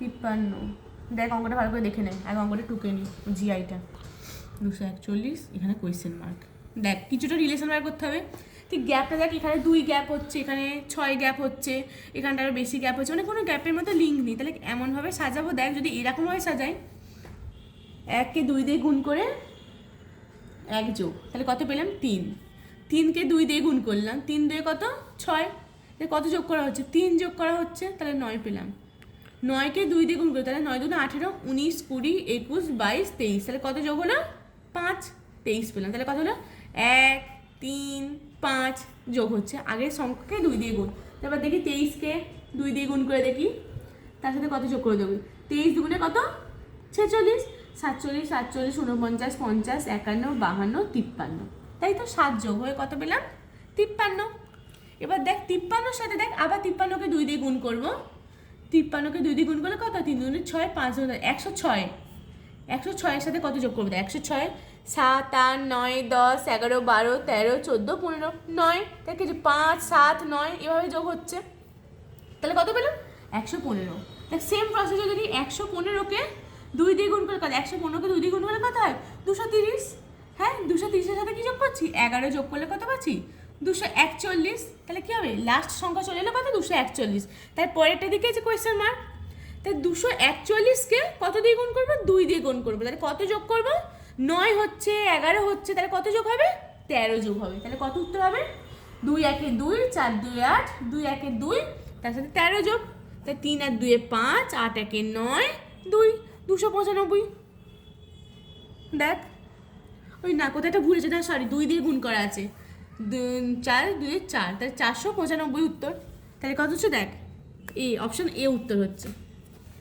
53 দেখ অঙ্কটা ভালো করে দেখে নে, আগে অঙ্কটা টুকে নি, জিআইটা 241, এখানে কোয়েশ্চেন মার্ক। দেখ কিছুটা রিলেশন বার করতে হবে। ঠিক গ্যাপটা দেখ, এখানে 2 গ্যাপ হচ্ছে, এখানে 6 গ্যাপ হচ্ছে, এখানটা আরও বেশি গ্যাপ হচ্ছে, মানে কোনো গ্যাপের মধ্যে লিঙ্ক নেই। তাহলে এমনভাবে সাজাবো, দেখ যদি এরকমভাবে সাজাই 1কে 2 দিয়ে গুণ করে 1 যোগ, তাহলে কত পেলাম 3। 3কে 2 দিয়ে গুণ করলাম, 3 2 কত 6, কত যোগ করা হচ্ছে 3 যোগ করা হচ্ছে, তাহলে 9 পেলাম। 9কে 2 দিয়ে গুণ করি, তাহলে 9 2 18, 19 20 21 22 23, তাহলে কত যোগ হলো 5, 23 পেলাম। তাহলে কত হলো 1 3 5 যোগ হচ্ছে, আগের সংখ্যাকে 2 দিয়ে গুণ। তারপর দেখি 23কে 2 দিয়ে গুণ করে দেখি, তার সাথে কত যোগ করে দেবো, 23 দুগুণে কত 46, 47 47 49 50 51 52 53, তাই তো 7 যোগ হয়ে কত পেলাম 53। এবার দেখ 53-র সাথে দেখ আবার 53কে 2 দিয়ে গুণ করবো, 53কে 2 দিয়ে গুণ করলে কত 3 2 6 5 106, 106-এর সাথে কত যোগ করবো, 106 7 8 9 10 11 12 13 14 15 9, তাই কিছু 5 7 9 এভাবে যোগ হচ্ছে, তাহলে কত পেলাম 115। দেখ সেম প্রসেসে যদি 115কে 2 দিয়ে গুণ করে, 115কে 2 দিয়ে গুণ করলে কত হয় 230। হ্যাঁ 230-এর সাথে কি যোগ করছি 11 যোগ করলে কত পাচ্ছি 241, তাহলে কি হবে লাস্ট সংখ্যা চলে এলো কত 241, তাই পরেরটা দিকে আছে কোয়েশ্চেন মার্ক। তাই 241কে কত দিয়ে গুণ করবো 2 দিয়ে গুণ করবো, তাহলে কত যোগ করবো 9 হচ্ছে 11 হচ্ছে, তাহলে কত যোগ হবে 13 যোগ হবে, তাহলে কত উত্তর হবে 2 1 2 4 2 8 2 1 2, তার সাথে 13 যোগ, তাই 3 আর 2 5 8 1 9 2 295। দেখ ওই না কোথায় একটা ভুলেছে, না সরি 2 দিয়ে গুণ করা আছে, 4 2 4, তাহলে 495 উত্তর। তাহলে কত হচ্ছে দেখ এ, অপশন এ উত্তর হচ্ছে।